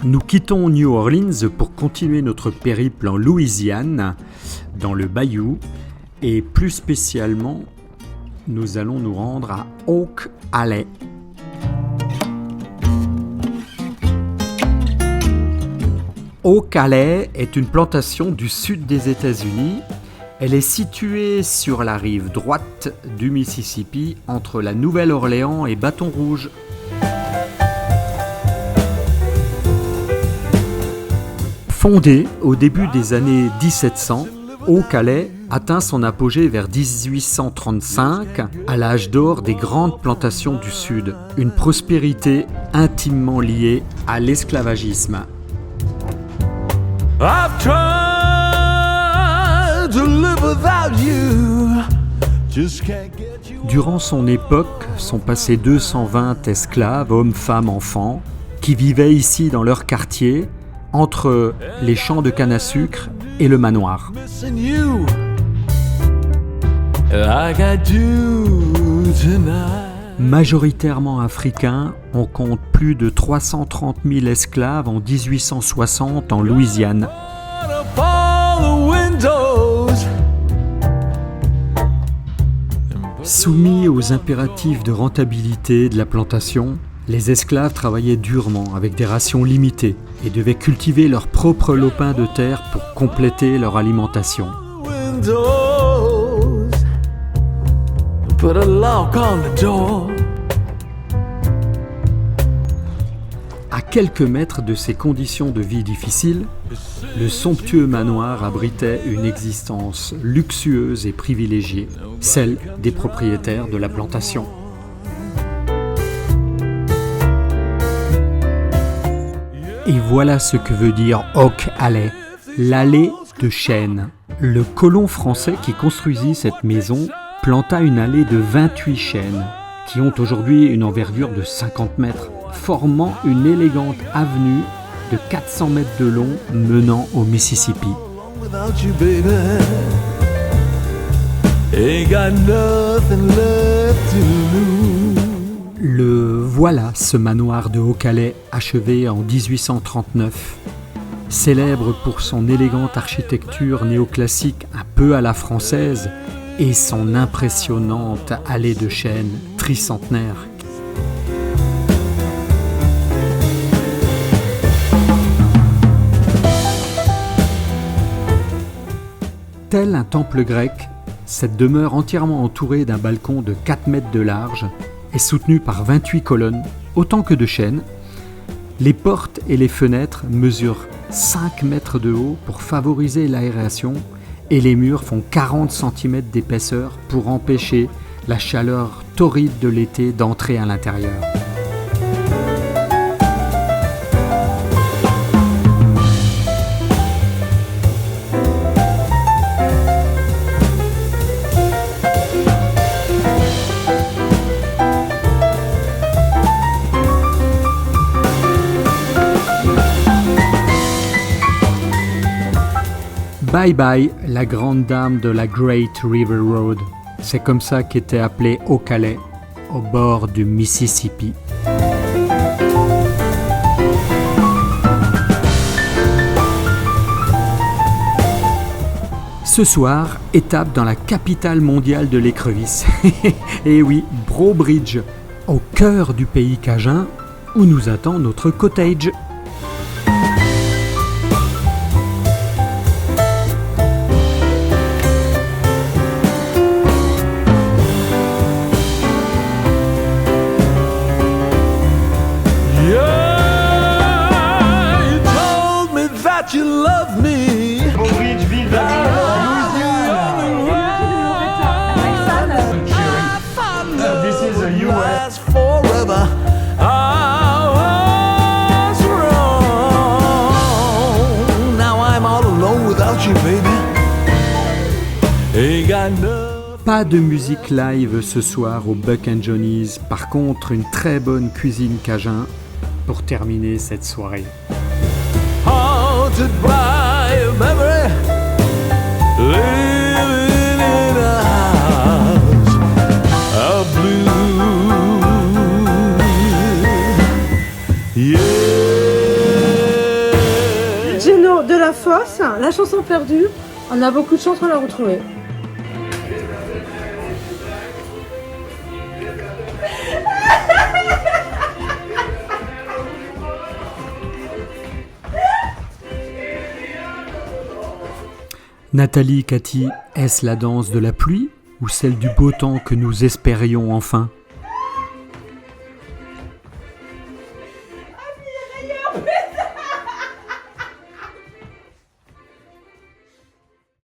Nous quittons New Orleans pour continuer notre périple en Louisiane, dans le Bayou, et plus spécialement, nous allons nous rendre à Oak Alley. Oak Alley est une plantation du sud des États-Unis. Elle est située sur la rive droite du Mississippi, entre la Nouvelle-Orléans et Baton Rouge. Fondée au début des années 1700, Oak Alley atteint son apogée vers 1835, à l'âge d'or des grandes plantations du Sud, une prospérité intimement liée à l'esclavagisme. I've tried to live without you. Just can't get you. Durant son époque, sont passés 220 esclaves, hommes, femmes, enfants, qui vivaient ici dans leur quartier, entre les champs de canne à sucre et le manoir. Majoritairement africains, on compte plus de 330 000 esclaves en 1860 en Louisiane. Soumis aux impératifs de rentabilité de la plantation, les esclaves travaillaient durement avec des rations limitées et devaient cultiver leur propre lopin de terre pour compléter leur alimentation. À quelques mètres de ces conditions de vie difficiles, le somptueux manoir abritait une existence luxueuse et privilégiée, celle des propriétaires de la plantation. Et voilà ce que veut dire Oak Alley, l'allée de chênes. Le colon français qui construisit cette maison planta une allée de 28 chênes, qui ont aujourd'hui une envergure de 50 mètres, formant une élégante avenue de 400 mètres de long menant au Mississippi. Voilà ce manoir de Oak Alley achevé en 1839. Célèbre pour son élégante architecture néoclassique un peu à la française et son impressionnante allée de chênes tricentenaire. Tel un temple grec, cette demeure entièrement entourée d'un balcon de 4 mètres de large est soutenue par 28 colonnes, autant que de chênes. Les portes et les fenêtres mesurent 5 mètres de haut pour favoriser l'aération et les murs font 40 cm d'épaisseur pour empêcher la chaleur torride de l'été d'entrer à l'intérieur. Bye bye, la grande dame de la Great River Road. C'est comme ça qu'était appelé Oak Alley, au bord du Mississippi. Ce soir, étape dans la capitale mondiale de l'écrevisse. Et oui, Breaux Bridge, au cœur du pays cajun, où nous attend notre cottage. You love me. Bridgeville, this is a US forever. I was wrong. Now I'm all alone without you, baby. Ain't got no. Pas de musique live ce soir au Buck and Johnny's. Par contre, une très bonne cuisine cajun pour terminer cette soirée. Haunted by a memory, living in a house of blue. Yeah. la fosse, la chanson perdue. On a beaucoup de chance pour la retrouver. Nathalie, Cathy, est-ce la danse de la pluie ou celle du beau temps que nous espérions enfin ?